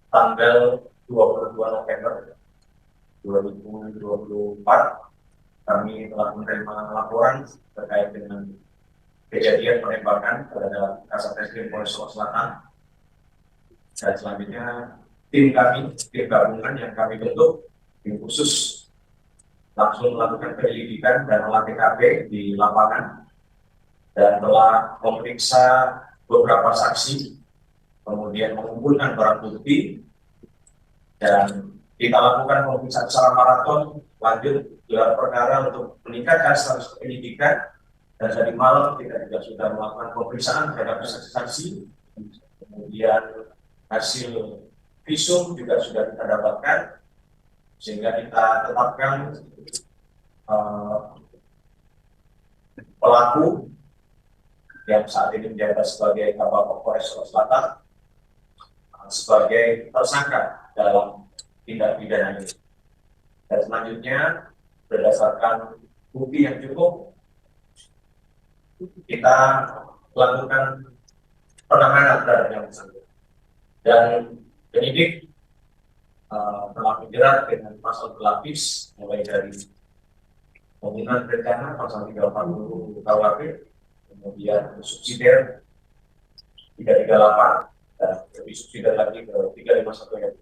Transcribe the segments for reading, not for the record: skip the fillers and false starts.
tanggal 22 November 2024 kami telah menerima laporan terkait dengan kejadian penembakan terhadap Kasat Reskrim Polres Solo Selatan. Dan selanjutnya tim gabungan yang kami bentuk, tim khusus, langsung melakukan penyelidikan dan olah TKP di lapangan dan telah memeriksa beberapa saksi, kemudian mengumpulkan barang bukti, dan kita lakukan pemeriksaan secara maraton lanjut gelar perkara untuk meningkatkan status penyidikan. Dan tadi malam kita juga sudah melakukan pemeriksaan terhadap saksi-saksi, kemudian hasil visum juga sudah kita dapatkan, sehingga kita tetapkan pelaku yang saat ini menjabat sebagai Kabak Polres Solo Selatan sebagai tersangka dalam tindak pidana ini. Dan selanjutnya berdasarkan bukti yang cukup, kita lakukan penahanan terhadap yang bersangkutan. Dan penyidik telah menjerat dengan pasal berlapis, mulai dari pembunuhan berencana pasal 340 KUHP, kemudian subsidiar 338, dan lebih subsidiar lagi ke 351 yang.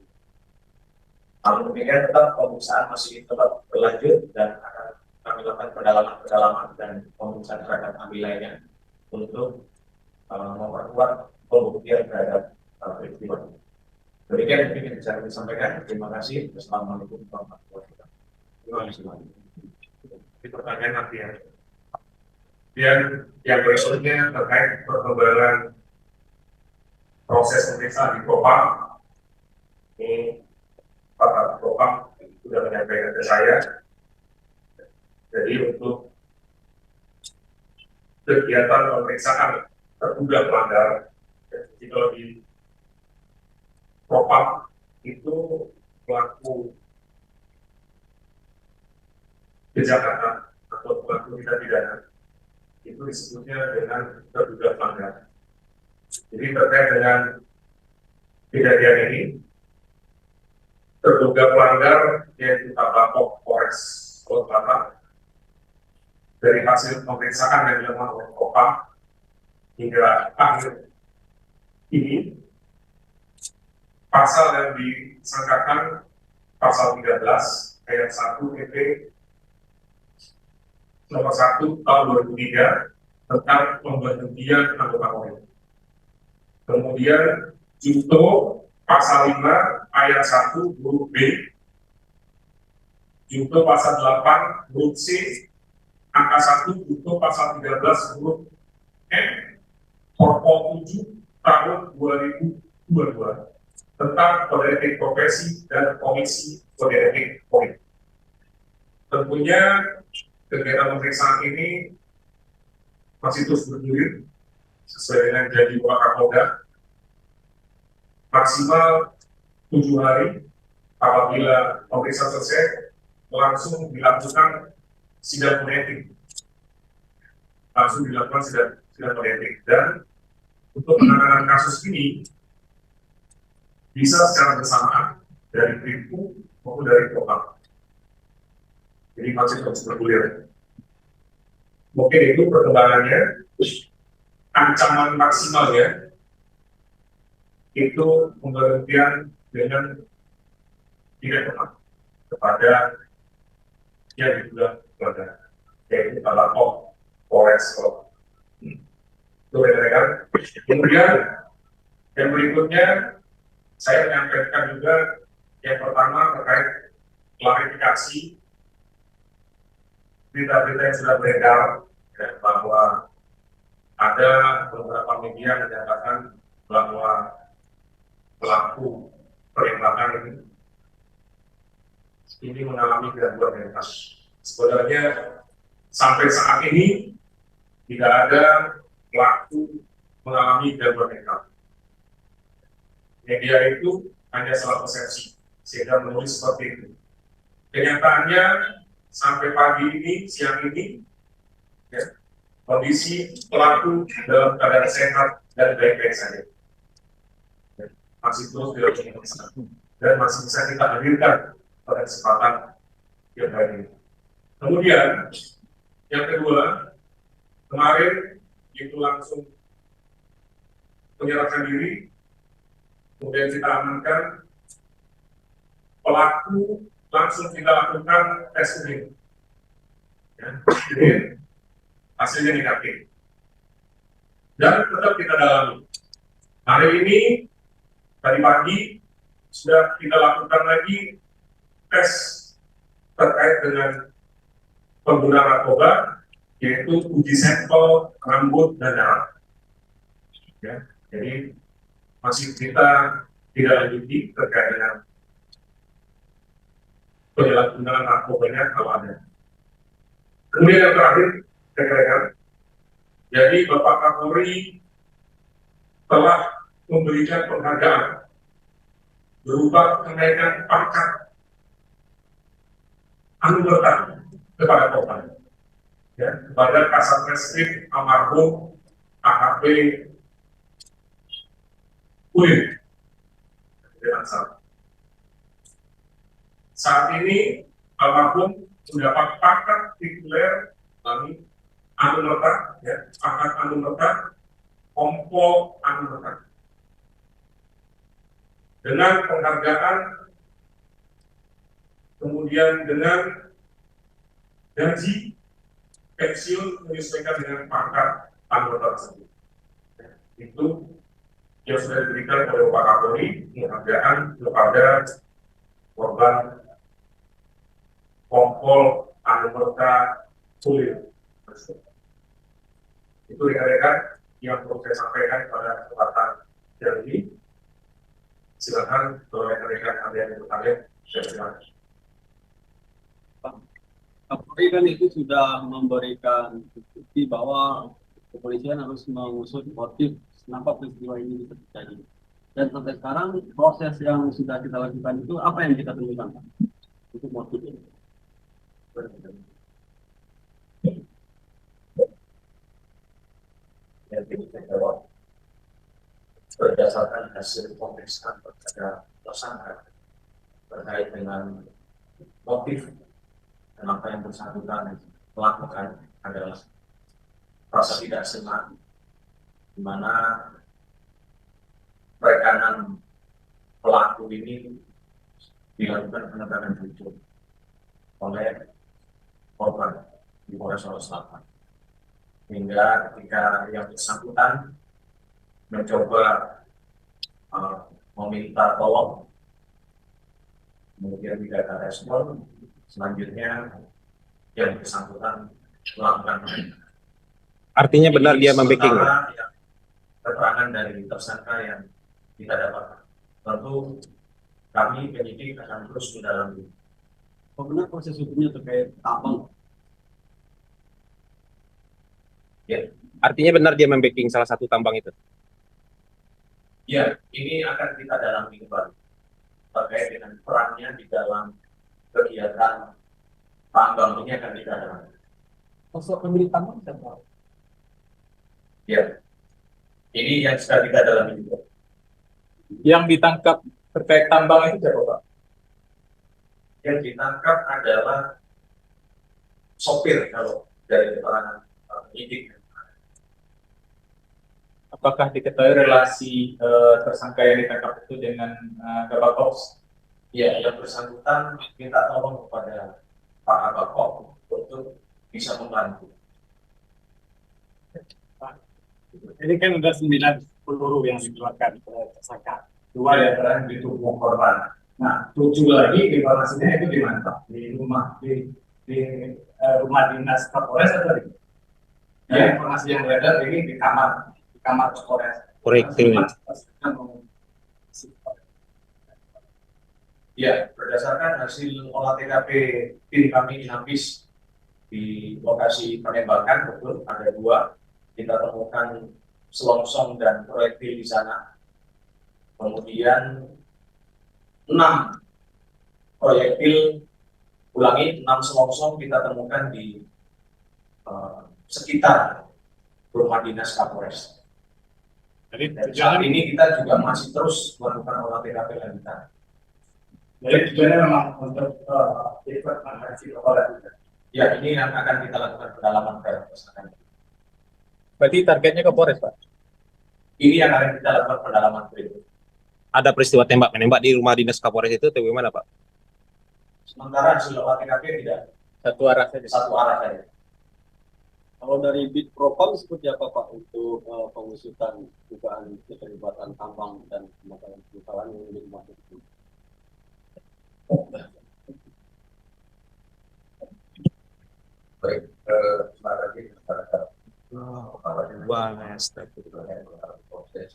Namun demikian tetap pemeriksaan masih tetap berlanjut dan akan kami lakukan pendalaman dan pemeriksaan terhadap kami lainnya untuk memperkuat pembuktian terhadap peristiwa ini. Demikian yang ingin saya sampaikan. Terima kasih. Assalamualaikum warahmatullahi wabarakatuh. Di pertanyaan nanti ya. Dan yang berikutnya terkait perkembangan proses pemeriksaan di Propam. Ini Pak Propam sudah menyampaikan ke saya. Jadi untuk kegiatan pemeriksaan terduga pelanggar, jadi kalau di Propam itu pelaku kejahatan atau pelaku tindak pidana itu disebutnya dengan terduga pelanggar. Jadi terkait dengan kejadian ini, terduga pelanggar yaitu Kabak Polres Solo Selatan, dari hasil pemeriksaan yang dilakukan oleh Propam hingga akhir ini, pasal yang disangkakan pasal 13 ayat 1 PP nomor 1 tahun 2003 tentang pemberhentian anggota Polri. Kemudian junto pasal 5 ayat 1 huruf B, junto pasal 8 huruf C, angka 1 junto pasal 13 huruf M, Perpol 7 tahun 2022 tentang kode etik profesi dan komisi kode etik Polri. Tentunya kegiatan pemeriksaan ini masih terus bergulir sesuai dengan janji Bapak Kapolda, maksimal 7 hari apabila pemeriksaan selesai langsung dilakukan sidang kode etik. Sidang kode etik. Dan untuk penanganan kasus ini bisa secara bersamaan dari Brimob maupun dari Propam. Jadi masih terus bergulir. Mungkin itu perkembangannya. Ancaman maksimalnya itu pemberhentian dengan tidak tepat kepada yang diduga pelanggar, yaitu Kabak Polres Solo. Itu rekan-rekan. Kemudian yang berikutnya saya menyampaikan juga yang pertama terkait klarifikasi berita-berita yang sudah beredar ya, bahwa ada beberapa media menyatakan bahwa pelaku penembakan ini mengalami gangguan mental. Sebenarnya sampai saat ini tidak ada pelaku mengalami gangguan mental. Media itu hanya salah persepsi sehingga menulis seperti itu. Kenyataannya sampai pagi ini, siang ini, ya, kondisi pelaku dalam keadaan sehat dan baik-baik saja. masih terus dilakukan dan masih bisa kita hadirkan pada kesempatan yang baik ini. Kemudian yang kedua, kemarin itu langsung menyerahkan diri, kemudian kita amankan, pelaku langsung kita lakukan tes urin. Ya, jadi hasilnya negatif. Dan tetap kita dalami. Hari ini, tadi pagi, sudah kita lakukan lagi tes terkait dengan pengguna narkoba, yaitu uji sampel rambut dan darah. Ya, jadi masih kita tidak lanjuti terkait dengan penyalahgunaan narkobanya kalau ada. Kemudian yang terakhir, rekan-rekan, jadi Bapak Kapolri telah memberikan penghargaan berupa kenaikan pangkat anugerah kepada korban, ya, kepada Kasat Reskrim almarhum AKP Uin. Saat ini almarhum mendapat pangkat tituler kami anumerta, ya, pangkat anumerta, kompol anumerta. Dengan penghargaan, kemudian dengan gaji pensiun menyesuaikan dengan pangkat anumerta tersebut. Itu yang sudah diberikan oleh Bapak Kapolri, penghargaan kepada korban kompol anumerta Sulir. Itu rekan-rekan yang perlu saya sampaikan pada kesempatan yang ini. Silakan kalau rekan-rekan ada yang bertanya, saya silakan. Kapolri kan itu sudah memberikan bukti bahwa kepolisian harus mengusut motif kenapa peristiwa ini bisa terjadi. Dan sampai sekarang proses yang sudah kita lakukan itu apa yang kita temukan untuk motif ini? Yang kita jawab berdasarkan hasil pemeriksaan terhadap tersangka terkait dengan motif dan apa yang bersangkutan melakukan adalah rasa tidak senang, di mana rekanan pelaku ini dilakukan penegakan hukum oleh korban di Polres Sulawesi Selatan, hingga ketika yang bersangkutan mencoba meminta tolong, kemudian tidak ada respon, selanjutnya yang bersangkutan melakukan. Artinya benar dia membacking. Keterangan dari tersangka yang kita dapatkan, tentu kami penyidik akan terus mendalami. Bagaimana proses hukumnya terkait tambang? Ya, Artinya benar dia membacking salah satu tambang itu. ya, ini akan kita dalami kembali terkait dengan perannya di dalam kegiatan tambang ini akan kita dalami. Sosok pemilik tambang siapa? Ya, ini yang sedang kita dalami juga. Yang ditangkap terkait tambang itu siapa, Pak? Yang ditangkap adalah sopir kalau dari keterangan penyidik. Apakah diketahui relasi tersangka yang ditangkap itu dengan Kabak Ops? Ya, yang bersangkutan minta tolong kepada Pak Kabak Ops untuk bisa membantu. Ini kan udah 9 peluru yang dikeluarkan oleh tersangka. 2 Yang di tubuh korban. Nah, 7 lagi informasinya itu di mana, Pak? Di rumah rumah dinas Kapolres atau di? Ya, informasi yang beredar ini di kamar Kapolres. Korektif. Ya, berdasarkan hasil olah TKP tim kami Inavis di lokasi penembakan, betul ada 2. Kita temukan selongsong dan proyektil di sana. Kemudian 6 proyektil, ulangi, 6 selongsong kita temukan di sekitar rumah dinas Kapolres. Jadi Dan saat ini kita juga masih terus melakukan olah TKP lanjutan. jadi tujuannya memang untuk ikut mengatasi kapolres. Ya, ini yang akan kita lakukan pendalaman terhadap tersangka. Berarti targetnya Kapolres, Pak? Ini yang akan kita lakukan pendalaman berikut. Ada peristiwa tembak menembak di rumah dinas Kapolres itu atau gimana Pak? Sementara hasil olah TKP tidak Satu arah saja. satu arah saja. Kalau dari Bid Propam seperti apa Pak untuk pengusutan dugaan keterlibatan tambang dan pembakaran yang dimaksud itu? Baik, terima kasih masyarakat. Proses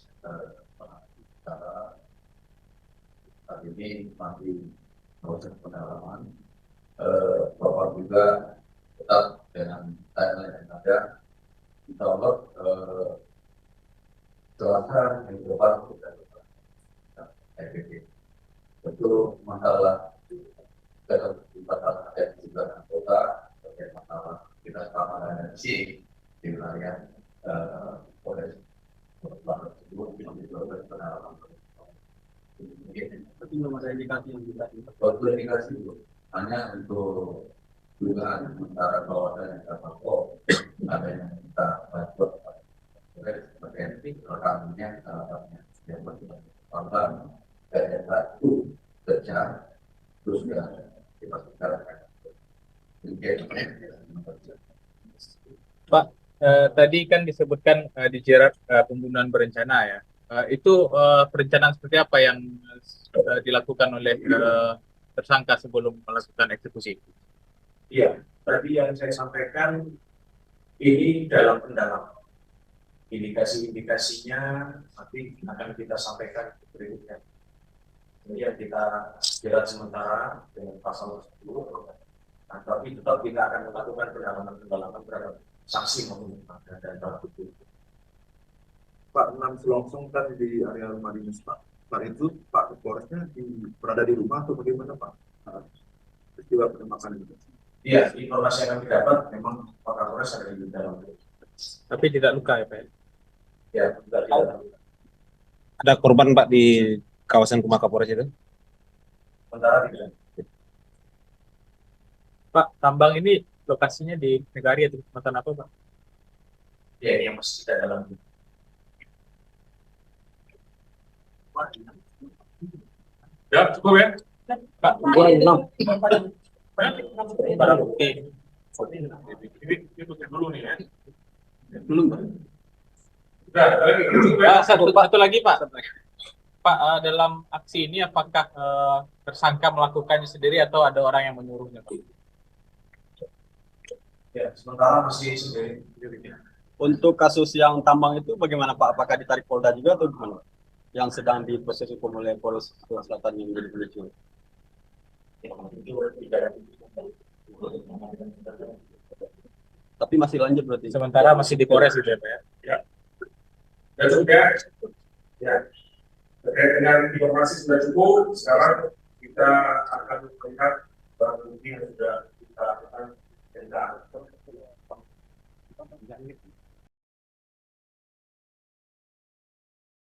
saat ini masih proses pendalaman. Bapak juga tetap dengan timeline yang ada. Insya Allah Selasa minggu depan kita efektif. Itu masalah keterlibatan ada di sebelah anggota, masalah kita keamanan dan si di wilayah Polres Barat tersebut yang dilakukan pendalaman. Tapi belum ada indikasi yang bisa Suatu indikasi belum, hanya untuk dugaan sementara bahwa ada faktor ada yang kita buat sebagai rekamnya yang berkembang dari satu kerja terus kita bicarakan. Pak, tadi kan disebutkan dijerat pembunuhan berencana ya. Itu perencanaan seperti apa yang dilakukan oleh tersangka sebelum melakukan eksekusi? Iya, tadi yang saya sampaikan ini dalam pendalaman. Indikasi-indikasinya nanti akan kita sampaikan berikutnya. Jadi yang kita jerat sementara dengan pasal tersebut, tapi tetap kita akan melakukan pendalaman terhadap saksi maupun dan barang bukti. Pak, 6 selongsong kan di area rumah dinas Pak. Pak itu Pak Kapolresnya berada di rumah atau bagaimana Pak? Peristiwa penembakan itu. Iya, informasi yang kami dapat memang Pak Kapolres ada di dalam. Tapi tidak luka ya Pak? Ya, tidak tahu. Ada korban Pak di kawasan rumah Kapolres itu? Sementara tidak. Pak, tambang ini lokasinya di Negari atau Kecamatan apa Pak? Ya, ini yang masih tidak dalam. Ya, cukup ya. Pak, barang bukti. Ini tutup dulu nih ya. belum Pak. Udah, lagi cukup ya. Satu lagi Pak. Pak, dalam aksi ini apakah tersangka melakukannya sendiri atau ada orang yang menyuruhnya Pak? Ya, sementara masih sendiri. Untuk kasus yang tambang itu bagaimana Pak? Apakah ditarik Polda juga atau gimana? Yang sedang diproses hukum oleh Polres Sulawesi Selatan yang menjadi pemicu. Tapi masih lanjut berarti. Sementara masih di Polres gitu ya Pak ya? Ya. Ya cukup ya. Ya. Terkait dengan informasi sudah cukup. Sekarang kita akan melihat barang bukti yang sudah kita lakukan.